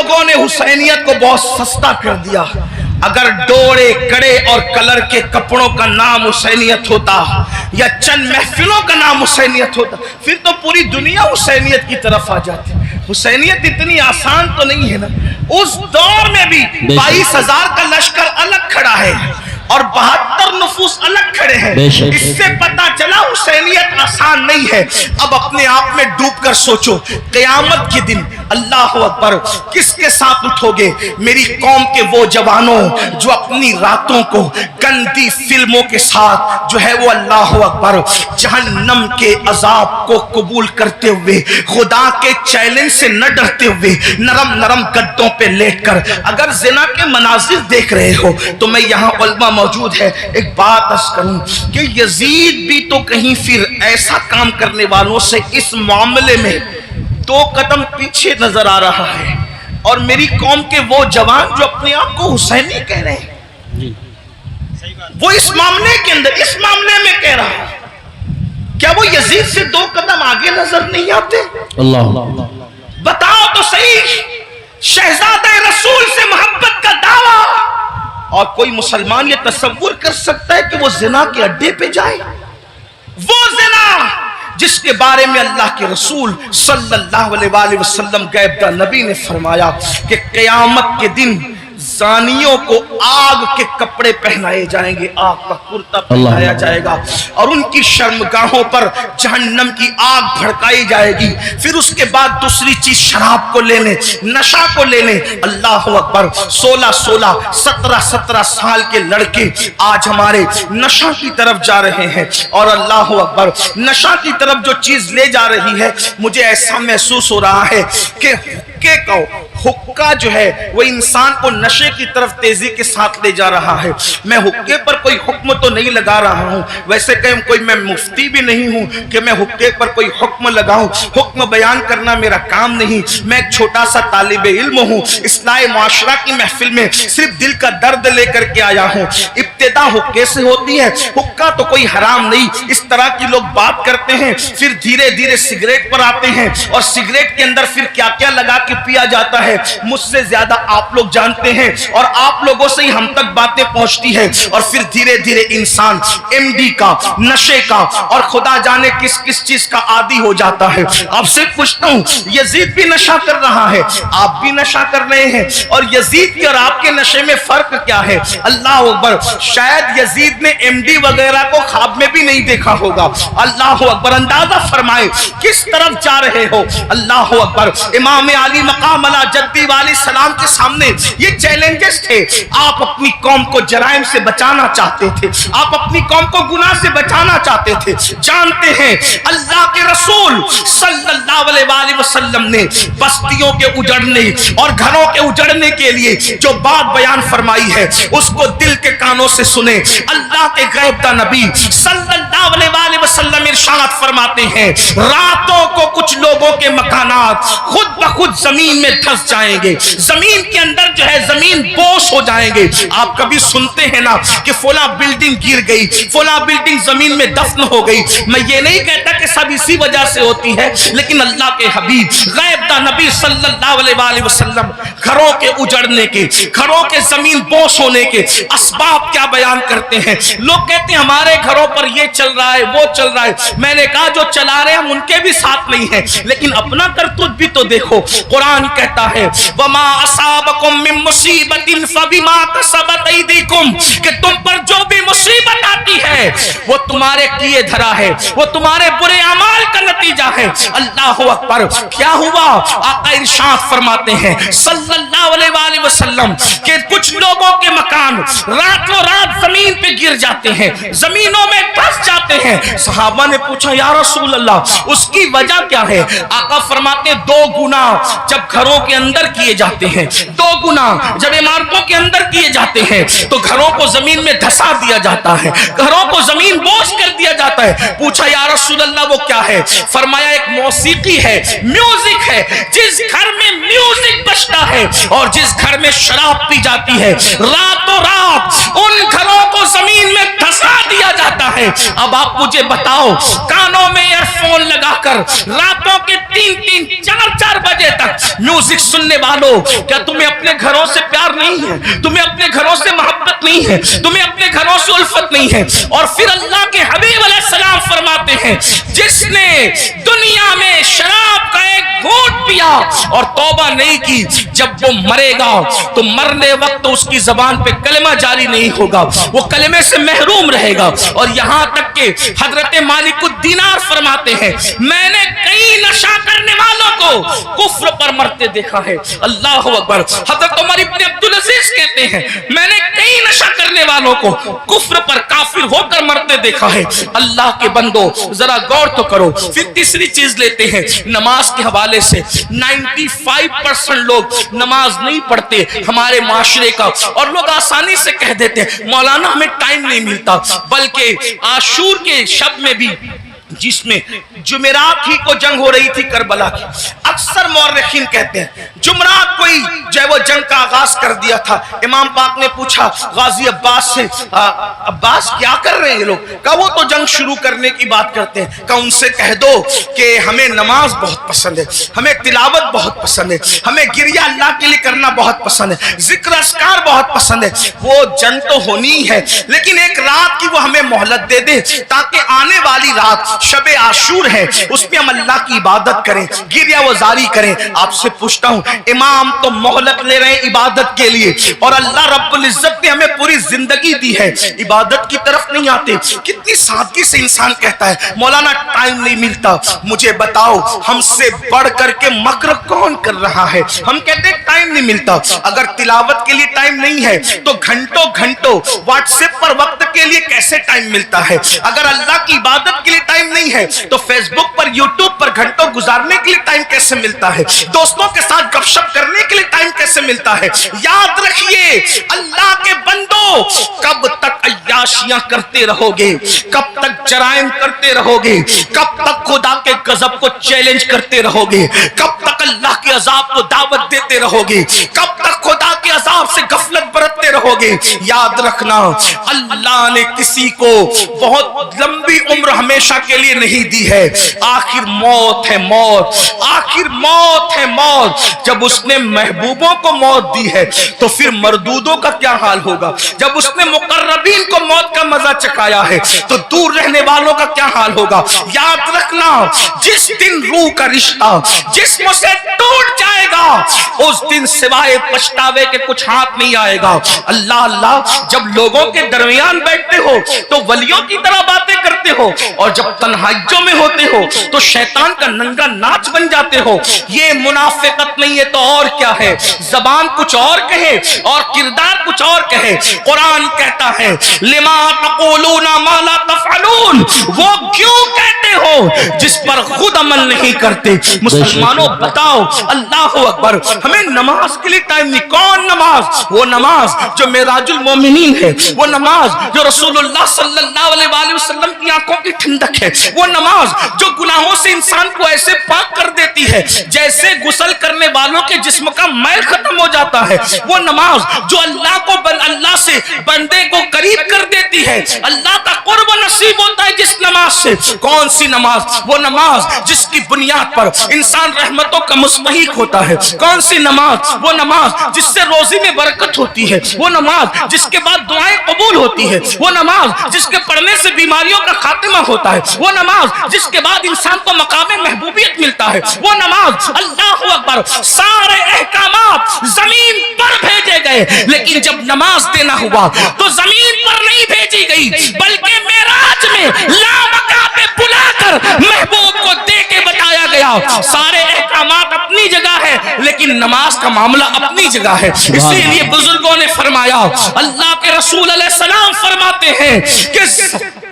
लोगों ने हुसैनियत को बहुत सस्ता कर दिया। अगर डोरे कड़े और कलर के कपड़ों का नाम हुसैनियत होता या चंद महफिलों का नाम हुसैनियत होता, फिर तो पूरी दुनिया हुसैनियत की तरफ आ जाती। हुसैनियत इतनी आसान तो नहीं है ना। उस दौर में भी 22,000 का लश्कर अलग खड़ा है और 72 नफूस अलग खड़े हैं। इससे पता चला हुसैनियत आसान नहीं है। अब अपने आप में डूबकर सोचो, क़यामत के दिन अल्लाह अकबर किसके साथ उठोगे? मेरी कौम के वो जवानों जो अपनी रातों को गंदी फिल्मों के साथ जो है वो अल्लाह अकबर जहन्नम के अजाब को कबूल करते हुए, खुदा के चैलेंज से न डरते हुए, नरम नरम गद्दों पे लेटकर अगर जिना के मनाजिर देख रहे हो, तो मैं यहाँ उलमा मौजूद है, एक बात अर्ज करूं कि यजीद भी तो कहीं फिर ऐसा काम करने वालों से इस मामले में 2 कदम पीछे नजर आ रहा है। और मेरी कौम के वो जवान जो अपने आप को हुसैनी कह रहे हैं, वो इस मामले के अंदर, इस मामले में कह रहा है, क्या वो यजीद से 2 कदम आगे नजर नहीं आते? अल्लाह बताओ तो सही। शहजादे रसूल से मोहब्बत का दावा, और कोई मुसलमान ये तसव्वुर कर सकता है कि वो जिना के अड्डे पे जाए? वो जिना जिसके बारे में अल्लाह के रसूल सल्लल्लाहु अलैहि वसल्लम गैब नबी ने फरमाया कि क़यामत के दिन जानियों को आग के कपड़े पहनाए जाएंगे, आग का कुर्ता पहनाया जाएगा और उनकी शर्मगाहों पर जहन्नम की आग भड़काई जाएगी। फिर उसके बाद दूसरी चीज शराब को लेने, नशा को लेने। अल्लाह अकबर, 16-16, 17-17 साल के लड़के आज हमारे नशा की तरफ जा रहे हैं। और अल्लाह अकबर, नशा की तरफ जो चीज ले जा रही है, मुझे ऐसा महसूस हो रहा है कि हुक्का जो है वो इंसान को नशे की तरफ तेजी के साथ ले जा रहा है। मैं हुक्के पर कोई हुक्म तो नहीं लगा रहा हूं, वैसे कहीं कोई मैं मुफ्ती भी नहीं हूं कि मैं हुक्के पर कोई हुक्म लगाऊं। हुक्म बयान करना मेरा काम नहीं। मैं एक छोटा सा तालिबे इल्म हूं। इस्लाह मुआशरा की महफिल में सिर्फ दिल का दर्द लेकर के आया हूं। इब्तिदा हुक्के से होती है, हुक्का तो कोई हराम नहीं। इस तरह की लोग बात करते हैं, फिर धीरे धीरे सिगरेट पर आते हैं और सिगरेट के अंदर फिर क्या क्या लगा के पिया जाता है, मुझसे ज्यादा आप लोग जानते हैं और आप लोगों से ही हम तक बातें पहुंचती है। और फिर धीरे धीरे इंसान एमडी का, नशे का और खुदा जाने किस किस चीज का आदी हो जाता है। आपसे पूछता हूं, यजीद भी नशा कर रहा है, आप भी नशा कर रहे हैं, और यजीद के और आपके नशे में फर्क क्या है? अल्लाह अकबर, शायद यजीद ने एमडी वगैरह को ख्वाब में भी नहीं देखा होगा। अल्लाह अकबर, अंदाजा फरमाए किस तरफ जा रहे हो। अल्लाह अकबर, इमाम आली मकाम अला जद्दी वाली सलाम के सामने ये चैलेंजेस थे। आप अपनी कौम को जराइम से बचाना चाहते थे, आप अपनी कौम को गुनाह से बचाना चाहते थे। जानते हैं अल्लाह के रसूल सल्लल्लाहु अलैहि वसल्लम ने बस्तियों के उजड़ने और घरों के उजड़ने के लिए जो बात बयान फरमाई है, उसको दिल के कानों से सुने। अल्लाह के गैब दा नबी सल्लल्लाहु अलैहि वसल्लम इरशाद फरमाते हैं, रातों को कुछ लोगों के मकानात खुद ब खुद जमीन में धंस जाएंगे, जमीन के अंदर जो है जमीन बोस हो जाएंगे। आप कभी सुनते हैं ना कि फला बिल्डिंग गिर गई, फला बिल्डिंग जमीन में दफन हो गई। मैं ये नहीं कहता कि सब इसी वजह से होती है, लेकिन अल्लाह के हबीब गैब दा नबी सल्लल्लाहु अलैहि वसल्लम घरों के उजड़ने के, घरों के जमीन बोस होने के असबाब क्या बयान करते हैं। लोग कहते हैं हमारे घरों पर ये चल रहा है, वो चल रहा है। मैंने कहा जो चला रहे हैं हम उनके भी साथ नहीं है, लेकिन अपना करतूत भी तो देखो। कुरान कहता है वमा असाबकुम मिन मुसीबतिन फबिमा कसबत ऐदीकुम, कि तुम पर जो भी मुसीबत आती है वो तुम्हारे किए धरा है, वो तुम्हारे बुरे अमाल का नतीजा है। अल्लाह अकबर, क्या हुआ? आका इरशाद फरमाते हैं सल्लल्लाहु अलैहि वसल्लम कि कुछ लोगों के मकान रातों रात जमीन पे गिर जाते हैं, जमीनों में धंस जाते हैं। सहाबा ने पूछा या रसूल अल्लाह, उसकी वजह क्या है? आका फरमाते हैं 2 गुना जब घरों के अंदर किए जाते हैं, 2 गुना जब इमारतों के अंदर किए जाते हैं, तो घरों को जमीन में धंसा दिया जाता है, घरों को जमीन बोझ कर दिया जाता है। पूछा या रसूल अल्लाह वो क्या है? फरमाया एक मौसीकी है, म्यूजिक है। जिस घर में म्यूजिक बजता है और जिस घर में शराब पी जाती है, रातों रात उन घरों को जमीन में धंसा दिया जाता है। अब आप मुझे बताओ, कानों में ईयरफोन लगाकर रातों के 3-3, 4-4 बजे तक म्यूजिक सुनने वालों, क्या तुम्हें अपने घरों से प्यार नहीं है? तुम्हें अपने घरों से मोहब्बत नहीं है? तुम्हें अपने घरों से उल्फत नहीं है? और फिर अल्लाह के हबीब अलैहिस्सलाम फरमाते हैं, जिसने दुनिया में शराब का एक घूंट पिया और तौबा नहीं की, जब वो मरेगा तो मरने वक्त उसकी जबान पे कलमा जारी नहीं होगा, वो कलमे से महरूम रहेगा। और यहां तक के हजरत मालिकुद्दीनार फरमाते हैं, मैंने कई नशा करने वालों को कुफ्र पर मरते देखा है। अल्लाह अकबर। हजरत उमर इब्न अब्दुल अजीज कहते हैं, मैंने कई नशा करने वालों को कुफ्र पर काफिर होकर मरते देखा है। अल्लाह के बंदो जरा गौर तो करो। फिर तीसरी चीज लेते हैं नमाज के हवाले से। 95% लोग नमाज नहीं पढ़ते हमारे माशरे का, और लोग आसानी से कह देते हैं मौलाना हमें टाइम नहीं मिलता। बल्कि आशूर के शब्द में भी, जिसमें जुमेरात ही को जंग हो रही थी करबला की, अक्सर मौर्रिखीन कहते हैं जुमरात कोई जो है वो जंग का आगाज कर दिया था। इमाम पाक ने पूछा गाजी अब्बास से, अब्बास क्या कर रहे हैं ये लोग? कहा वो तो जंग शुरू करने की बात करते हैं। कहा उनसे कह दो कि हमें नमाज बहुत पसंद है, हमें तिलावत बहुत पसंद है, हमें गिरिया अल्लाह के लिए करना बहुत पसंद है, जिक्र अस्कार बहुत पसंद है। वो जंग तो होनी है, लेकिन एक रात की वो हमें मोहलत दे दे, ताकि आने वाली रात शबे आशूर है, उसमें हम अल्लाह की इबादत करें, गिरिया वजारी करें। आपसे पूछता हूं, इमाम तो मोहलत ले रहे हैं इबादत के लिए, और अल्लाह रब्बुल इज्जत ने हमें पूरी जिंदगी दी है, इबादत की तरफ नहीं आते। कितनी सादगी से इंसान कहता है मौलाना टाइम नहीं मिलता। मुझे बताओ, हमसे बढ़ करके मक्र कौन कर रहा है? हम कहते हैं टाइम नहीं मिलता। अगर तिलावत के लिए टाइम नहीं है तो घंटों घंटों व्हाट्सएप पर वक्त के लिए कैसे टाइम मिलता है? अगर अल्लाह की इबादत के लिए टाइम नहीं है तो फेसबुक पर, यूट्यूब पर घंटों गुजारने के लिए टाइम कैसे मिलता है? दोस्तों के साथ गपशप करने के लिए टाइम कैसे मिलता है? याद रखिए अल्लाह के बंदो, कब तक अय्याशियां करते रहोगे? कब तक जराइम करते रहोगे? कब तक खुदा के गजब को चैलेंज करते रहोगे? कब तक अल्लाह के अजाब को दावत देते रहोगे? कब तक खुदा के अजाब से गफलत बरतते रहोगे? याद रखना, अल्लाह ने किसी को बहुत लंबी उम्र हमेशा के लिए नहीं दी है। आखिर मौत है मौत, आखिर मौत है मौत। जब उसने महबूबों को मौत दी है तो फिर मरदूदों का क्या हाल होगा? जब उसने मुकर्रबीन को मौत का मजा चखाया है तो दूर रहने वालों का क्या हाल होगा? याद रखना, जिस दिन रूह का रिश्ता जिस्म से टूट जाएगा, उस दिन सिवाय पछतावे के कुछ हाथ नहीं आएगा। अल्लाह अल्लाह, जब लोगों के दरमियान बैठते हो तो वलियों की तरह बातें करते हो, और जब तन्हाइयों में होते हो तो शैतान का नंगा नाच बन जाते हो। ये मुनाफिकत नहीं है तो और क्या है? जबान कुछ और कहे और किरदार कुछ और कहे। कुरान कहता है लिमा तक़ूलूना मा ला तफ़अलून, वो क्यों कहते हो जिस पर खुद अमल नहीं करते। मुसलमानों बताओ, अल्लाह अकबर, हमें नमाज के लिए टाइम नहीं। कौन नमाज? वो नमाज जो मेराजुल मोमिनीन है, वो नमाज जो रसूलुल्लाह सल्लल्लाहु अलैहि वसल्लम की आंखों की ठंडक है, वो नमाज जो गुनाहों से इंसान को ऐसे पाक कर देती है जैसे गुस्ल करने वालों के जिस्म का मैल खत्म हो जाता है, वो नमाज जो अल्लाह से बंदे को करीब कर देती है, अल्लाह का कुर्ब नसीब होता है जिस नमाज से। कौन सी नमाज? वो नमाज जिसकी बुनियाद पर इंसान रहमतों का मुस्तहिक होता है। कौन सी नमाज? वो नमाज जिससे रोजी में बरकत होती है, वो नमाज जिसके बाद दुआएं कबूल होती है, वो नमाज जिसके पढ़ने से बीमारियों का खात्मा होता है, वो नमाज जिसके बाद इंसान को मकाम महबूबियत मिलता है, वो नमाज। अल्लाह अकबर, सारे अहकामात जमीन पर भेजे गए, लेकिन जब नमाज देना हुआ तो जमीन पर नहीं भेजी गई, बल्कि मेराज में लामका पे बुलाकर महबूब को दे के बताया गया। सारे अहकामात अपनी जगह है, लेकिन नमाज का मामला अपनी जगह है। इसीलिए बुजुर्गों ने फरमाया, अल्लाह के रसूल अलैहिस्सलाम फरमाते हैं कि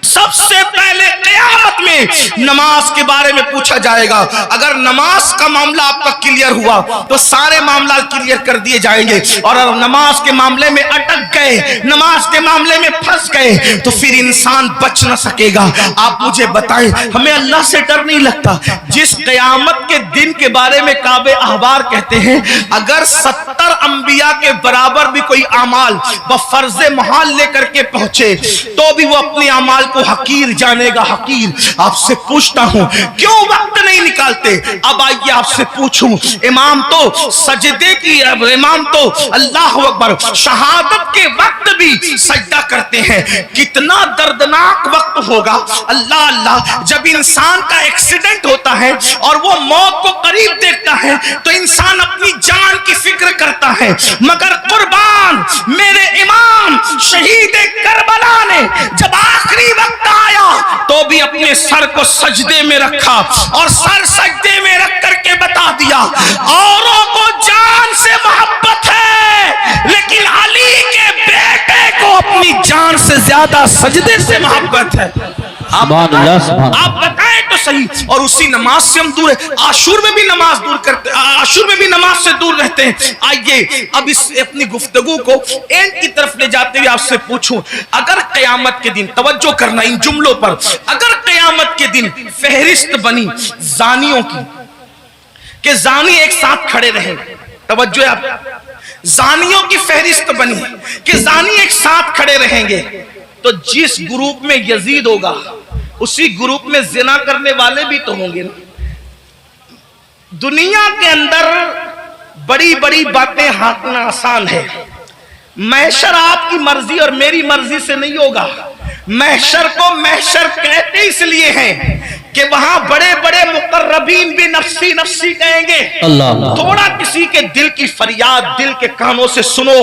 सबसे पहले क़यामत में नमाज के बारे में पूछा जाएगा। अगर नमाज का मामला आपका क्लियर हुआ तो सारे मामला क्लियर कर दिए जाएंगे, और अगर नमाज के मामले में अटक गए, नमाज के मामले में फंस गए, तो फिर इंसान बच न सकेगा। आप मुझे बताएं, हमें अल्लाह से डर नहीं लगता? जिस क़यामत के दिन के बारे में काबे अहबार कहते हैं अगर 70 अंबिया के बराबर भी कोई अमाल व फर्ज महाल लेकर के पहुंचे तो भी वो अपने अमाल को हकीर जानेगा, हकीर। आपसे पूछता हूं क्यों वक्त नहीं निकालते? अब आइए आपसे पूछूं, इमाम तो सजदे की, इमाम तो अल्लाह अकबर शहादत के वक्त भी सजदा करते हैं। कितना दर्दनाक वक्त होगा अल्लाह अल्लाह, जब इंसान का एक्सीडेंट होता है और वो मौत को करीब देखता है तो इंसान अपनी जान की फिक्र करता है। मगर कुर्बान मेरे इमाम शहीद करबला ने जब आखिरी वक्त आया तो भी अपने सर को सजदे में रखा और सर सजदे में रख करके बता दिया औरों को जान से मोहब्बत है लेकिन अली के बेटे को अपनी जान से ज्यादा सजदे से मोहब्बत है। आप बताएं तो सही। और उसी नमाज से हम दूर है। आशूर में भी नमाज दूर करते, आशूर में भी नमाज से दूर रहते हैं। आइए अब इस अपनी गुफ्तगू को एंड की तरफ ले जाते हुए आपसे पूछूं, अगर कयामत के दिन, तवज्जो करना इन जुमलों पर, अगर कयामत के दिन फहरिस्त बनी जानियों की कि जानी एक साथ खड़े रहे, तवज्जो आप, जानियों की फहरिस्त बनी कि जानी एक साथ खड़े रहेंगे तो जिस ग्रुप में यजीद होगा उसी ग्रुप में जिना करने वाले भी तो होंगे ना। दुनिया के अंदर बड़ी बड़ी बातें हाकना आसान है। महशर आपकी मर्जी और मेरी मर्जी से नहीं होगा। महशर को महशर कहते इसलिए हैं कि वहां बड़े बड़े मुकर्रबीन भी नफ्सी नफ्सी कहेंगे। थोड़ा किसी के दिल की फरियाद दिल के कानों से सुनो,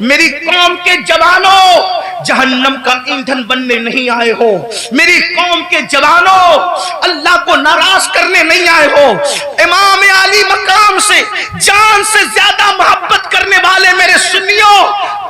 मेरी कौम के जवानों जहन्नम का ईंधन बनने नहीं आए हो, मेरी कौम के जवानों अल्लाह को नाराज करने नहीं आए हो। इमाम अली मकाम से जान से ज्यादा मोहब्बत करने वाले मेरे सुन्नियों,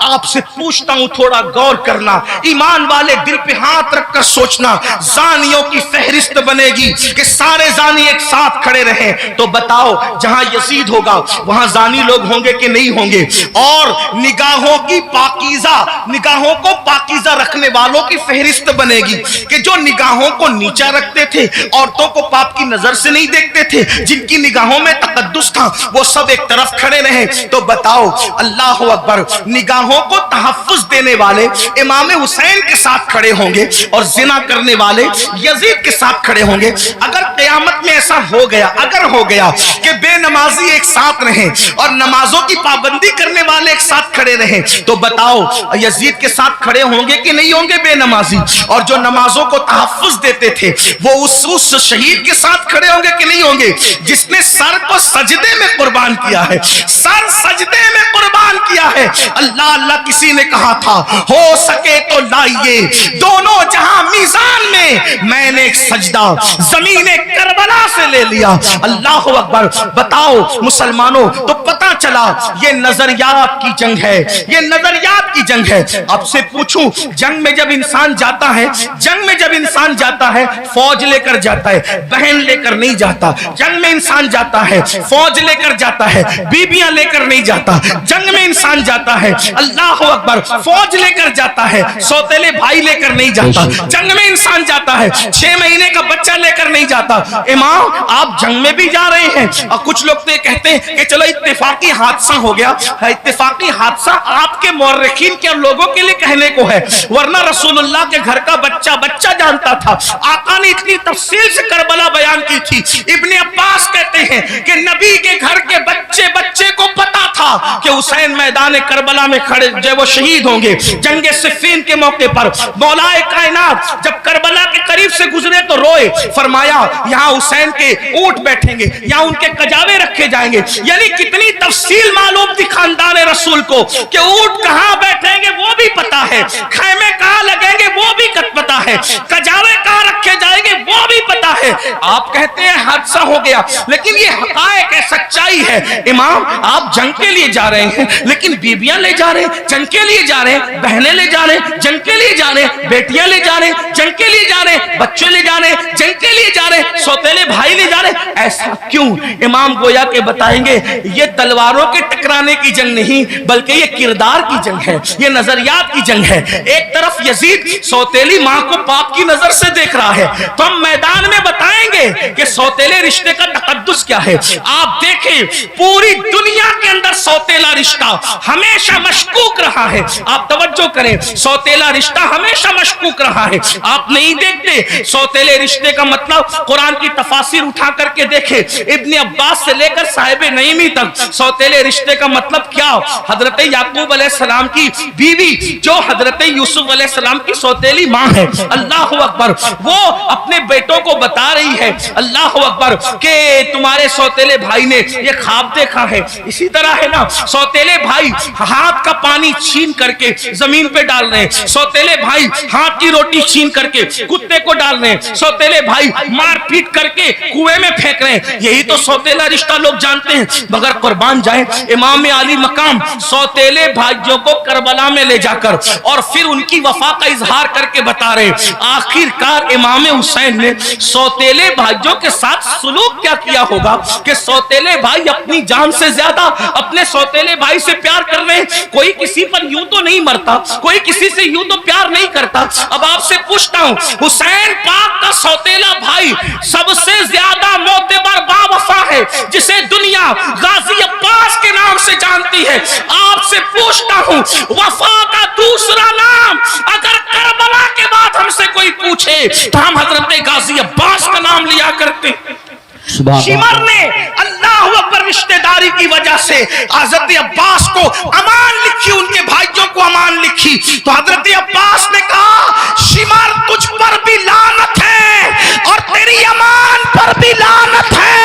आपसे पूछता हूं थोड़ा गौर करना, ईमान वाले दिल पे हाथ रखकर सोचना, जानियों की फहरिस्त बनेगी कि सारे जानी एक साथ खड़े रहे तो बताओ जहां यजीद होगा वहां जानी लोग होंगे कि नहीं होंगे? और निगाहों की पाकीज़ा, निगाहों को पाकीज़ा रखने वालों की फहरिस्त बनेगी कि जो निगाहों को नीचा रखते थे, औरतों को पाप की नजर से नहीं देखते थे, जिनकी निगाहों में तकद्दुस था, वो सब एक तरफ खड़े रहे तो बताओ अल्लाह अकबर, निगाहों को तहफ्फुज देने वाले इमाम हुसैन के साथ खड़े होंगे और जिना करने वाले यजीद के साथ खड़े होंगे। अगर क़यामत में ऐसा हो गया, अगर हो गया कि बेनमाजी एक साथ रहे और नमाजों की पाबंदी करने वाले एक साथ खड़े रहे तो बताओ यजीद के साथ खड़े होंगे कि नहीं होंगे बेनमाजी? और जो नमाजों को तहफ्फुज देते थे वो उस शहीद के साथ खड़े होंगे कि नहीं होंगे जिसने सर को सजदे में कुर्बान किया है, सर सजदे में कुर्बान किया है। अल्लाह अल्लाह किसी ने कहा था हो सके तो लाइए दोनों जहां मीजान में, मैंने एक सजदा जमीने करबला से ले लिया। अल्लाह अकबर। बताओ मुसलमानों, तो पता चला ये नजरियात की जंग है, ये नजरियात की जंग है। आपसे पूछूं, जंग में जब इंसान जाता है, जंग में जब इंसान जाता है फौज लेकर जाता है, बहन लेकर नहीं जाता। जंग में इंसान जाता है फौज लेकर जाता है, बीबियां लेकर नहीं जाता। जंग में इंसान जाता है अल्लाह अकबर फौज लेकर जाता है, सौतेले भाई लेकर नहीं जाता। जंग में इंसान जाता है 6 महीने का बच्चा लेकर नहीं जाता। इमाम आप जंग में भी जा रहे हैं और कुछ लोग तो ये कहते हैं कि चलो इत्तेफाकी हादसा हो गया। इत्तेफाकी हादसा आपके मौर्रिखीन के लोगों के लिए कहने को है, वरना रसूलुल्लाह के घर का बच्चा बच्चा जानता था। आका ने इतनी तफसील से करबला बयान की थी। इब्ने अब्बास कहते हैं कि नबी के घर के बच्चे बच्चे को पता था कि हुसैन मैदान करबला में खड़े जब वो शहीद होंगे जंगे सिफ़ीन के मौके पर। मौलाए कायनात जब करबला के करीब से गुजरे तो रोए, फरमाया यहाँ हुसैन के ऊंट बैठेंगे, यहाँ उनके कजावे रखे जाएंगे। यानी कितनी तफसील मालूम थी खानदान रसूल को कि ऊंट कहाँ बैठेंगे वो भी पता है, खैमे कहाँ लगेंगे वो भी पता है, कजावे कहाँ रखे जाएंगे वो भी पता है। आप कहते हैं हादसा हो गया, लेकिन ये हकायक है, सच्चाई है। इमाम आप जंग के लिए जा रहे हैं, लेकिन बीबियां ले जा रहे हैं, जंग के लिए जा रहे हैं, बहनें ले जा रहे हैं, जंग के लिए जा रहे हैं, बेटियां ले जा रहे हैं, जंग के लिए जा रहे हैं, बच्चे ले जा रहे हैं, जंग के लिए जा रहे हैं, सौतेले भाई ले जा रहे हैं। ऐसा क्यों? इमाम गोया के बताएंगे ये तलवारों के टकराने की जंग नहीं, बल्कि ये किरदार की जंग है, ये नजरियात की जंग है। एक तरफ यजीद सौतेली मां को पाप की नजर से देख रहा है, तो हम मैदान में बताएंगे कि सौतेले रिश्ते का तकद्दुस क्या है। आप देखें, पूरी दुनिया के अंदर सौतेला रिश्ता हमेशा मशकूक रहा है। आप तवज्जो करें, सौतेला रिश्ता हमेशा मशकूक रहा है। आप नहीं देखते सौतेले रिश्ते का मतलब? कुरान की तफासिर उठा करके देखें, इब्ने अब्बास से लेकर साहिब नईमी तक सौतेले रिश्ते का मतलब क्या? हजरत याकूब अलैहिस्सलाम की बीवी जो हजरत यूसुफ अलैहिस्सलाम की सौतेली मां है, अल्लाह अकबर, वो अपने बेटों को बता रही है, अल्लाह अकबर, के तुम्हारे सौतेले भाई ने ये ख्वाब देखा है। इसी तरह है ना, सौतेले भाई हाथ का पानी छीन करके जमीन पे डाल रहे हैं, सौतेले भाई हाथ की रोटी छीन करके कुत्ते को डाल रहे हैं, सौतेले भाई मार पीट करके कुएं में फेंक रहे हैं। यही तो सौतेला रिश्ता लोग जानते हैं। मगर कुर्बान जाए, इमाम आली मकाम सौतेले भाइयों को करबला में ले जाकर और फिर उनकी वफा का इजहार करके बता रहे, आखिरकार इमाम हुसैन ने सौतेले भाइयों के साथ सुलूक क्या किया होगा कि सौतेले भाई अपनी जान से ज्यादा अपने सौतेले भाई से प्यार कर रहे हैं। कोई किसी पर यूं तो नहीं मरता, कोई किसी से यूं तो प्यार नहीं करता। अब आपसे पूछता हूं, हुसैन पाक का सौतेला भाई सबसे ज्यादा मोतबर बावफा है, जिसे दुनिया गाजी अब्बास के नाम से जानती है। आपसे पूछता हूं, वफा का दूसरा नाम अगर करबला के बाद हमसे कोई पूछे तो हम हजरत गाजी अब्बास का नाम लिया करते। शिमर ने अल्लाह अकबर रिश्तेदारी की वजह से हजरत अब्बास को अमान लिखी, उनके भाइयों को अमान लिखी, तो हजरत अब्बास ने कहा, शिमर तुझ पर भी लानत है और तेरी अमान पर भी लानत है।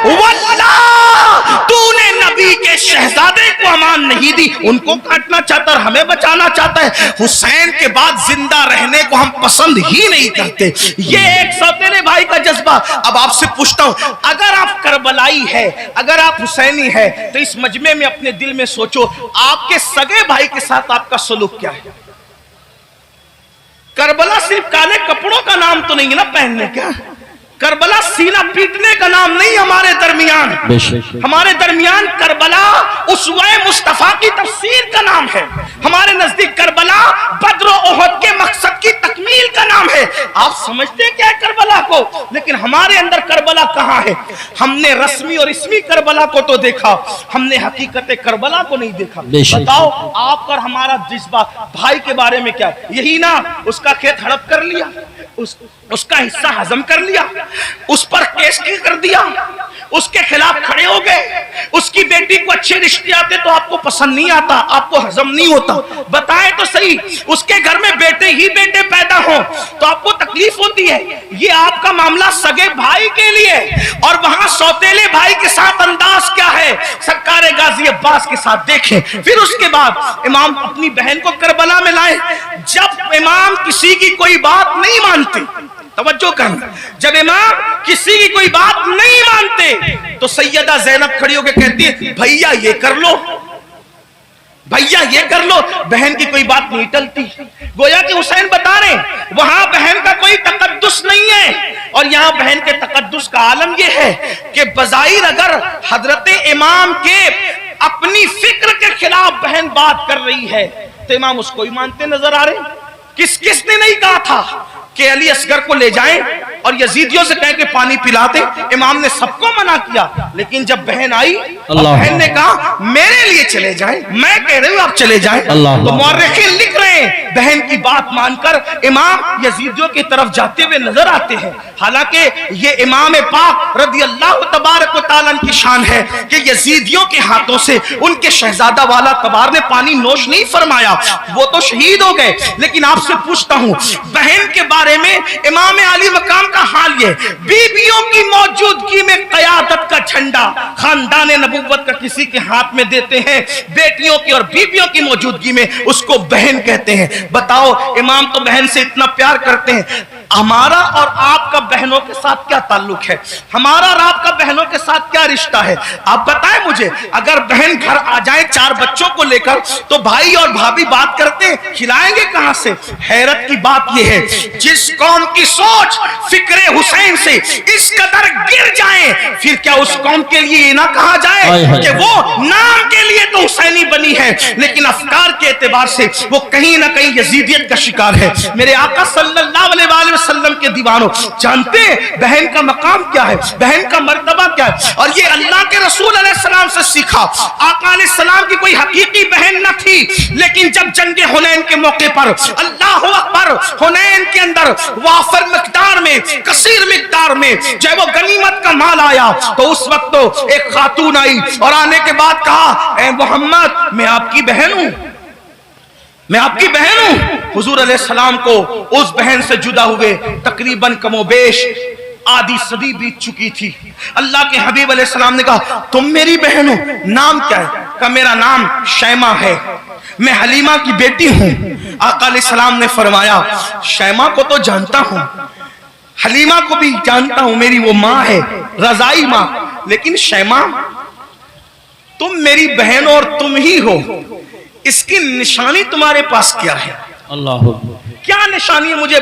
वल्लाह तूने नबी के शहजादे को अमान नहीं दी, उनको काटना चाहता और हमें बचाना चाहता है। हुसैन के बाद जिंदा रहने को हम पसंद ही नहीं करते। ये एक सौतेले भाई का जज्बा। अब आपसे पूछता हूं, अगर आप करबलाई है, अगर आप हुसैनी है, तो इस मजमे में अपने दिल में सोचो, आपके सगे भाई के साथ आपका सलूक क्या है? करबला सिर्फ काले कपड़ों का नाम तो नहीं है ना पहनने का। करबला सीना पीटने का नाम नहीं। हमारे दरमियान करबला उसवे मुस्तफा की तफसीर का नाम है। हमारे नजदीक करबला बद्र ओहद के मकसद की तकमील का नाम है। आप समझते क्या है करबला को? लेकिन हमारे अंदर करबला कहाँ है? हमने रस्मी और इसमी करबला को तो देखा, हमने हकीकत करबला को नहीं देखा। बताओ आप और हमारा जज्बा भाई के बारे में क्या? यही ना, उसका खेत हड़प कर लिया, उसका हिस्सा हजम कर लिया, उस पर केस कर दिया, उसके खिलाफ खड़े हो गए, उसकी बेटी को अच्छे रिश्ते आते तो आपको पसंद नहीं आता, आपको हजम नहीं होता। बताएं तो सही, उसके घर में बेटे ही बेटे पैदा हो तो आपको तकलीफ होती है। ये आपका मामला सगे भाई के लिए, और वहां सौतेले भाई के साथ अंदाज क्या है? सरकार गाजी अब्बास के साथ देखें। फिर उसके बाद इमाम अपनी बहन को करबला में लाए। जब इमाम किसी की कोई बात नहीं मानते, तवज्जो करना, जब इमाम किसी की कोई बात नहीं मानते तो सैयदा ज़ैनब खड़ी होकर कहती है, भैया ये कर लो, भैया ये कर लो। बहन की कोई बात नहीं टलती। गोया कि हुसैन बता रहे वहां बहन का कोई तकद्दुस नहीं है, और यहां बहन के तकद्दुस का आलम यह है कि बज़ाहिर अगर हजरत इमाम के अपनी फिक्र के खिलाफ बहन बात कर रही है तो इमाम उसको ही मानते नजर आ रहे। किसने नहीं कहा था कि अली असगर को ले जाएं और यजीदियों से कह के पानी पिलाते? इमाम ने सबको मना किया, लेकिन जब बहन आई और बहन ने कहा मेरे लिए चले जाएं, मैं कह रही हूं आप चले जाएं, तो मौर्रिखीन लिख रहे हैं बहन की बात मानकर इमाम यजीदियों की तरफ जाते हुए नजर आते हैं। हालांकि ये इमाम पाक रज़ी अल्लाह तबारक व तआला की शान है कि यजीदियों के हाथों से उनके शहजादा वाला तबार ने पानी नोश नहीं फरमाया, वो तो शहीद हो गए। लेकिन आपसे पूछता हूं, बहन के बारे में इमाम आली मकाम का हाल ये, बीबियों की मौजूदगी में क़यादत का झंडा खानदान नबुव्वत का किसी के हाथ में देते हैं, बेटियों की और बीबियों की मौजूदगी में उसको बहन कहते हैं। बताओ, इमाम तो बहन से इतना प्यार करते हैं, हमारा और आपका बहनों के साथ क्या ताल्लुक है, हमारा और आपका बहनों के साथ क्या रिश्ता है? आप बताएं मुझे। अगर बहन घर आ जाए 4 बच्चों को लेकर तो भाई और भाभी बात करते हैं, खिलाएंगे कहां से? हैरत की बात यह है, जिस कौम की सोच फिक्रे हुसैन से इस कदर गिर जाए, फिर क्या उस कौम के लिए ये ना कहा जाए कि वो नाम के लिए तो हुसैनी बनी है लेकिन अफकार के एतबार से वो कहीं ना कहीं यजीदियत का शिकार है। मेरे आका सल्लल्लाहु अलैहि वसल्लम के दीवानों, जानते हैं बहन का मकाम क्या है, बहन का मर्तबा क्या है? और ये अल्लाह के रसूल अलैहिस्सलाम से सीखा। आका अलैहिस्सलाम की कोई हकीकी बहन न थी, लेकिन जब जंगे हुनैन के मौके पर अल्लाहु अकबर, हुनैन के अंदर वाफर मिकदार में, कसीर मिकदार में जो वो गनीमत का माल आया, तो उस वक्त तो एक खातून आई और आने के बाद कहा, ए मोहम्मद, मैं आपकी बहन हूं, मैं आपकी बहन हूं। हुजूर अलैहिस्सलाम को उस बहन से जुदा हुए तकरीबन कमोबेश आधी सदी बीत चुकी थी। अल्लाह के हबीब अलैहिस्सलाम ने कहा, तुम मेरी बहन हो, नाम क्या है? कहा, मेरा नाम शैमा है, मैं हलीमा की बेटी हूं। आका अलैहिस्सलाम ने फरमाया, शैमा को तो जानता हूं, हलीमा को भी जानता हूं, मेरी वो माँ है, रजाई माँ, लेकिन शैमा तुम मेरी बहन और तुम ही हो, इसकी निशानी तुम्हारे पास क्या है? अल्लाह, क्या निशानी है मुझे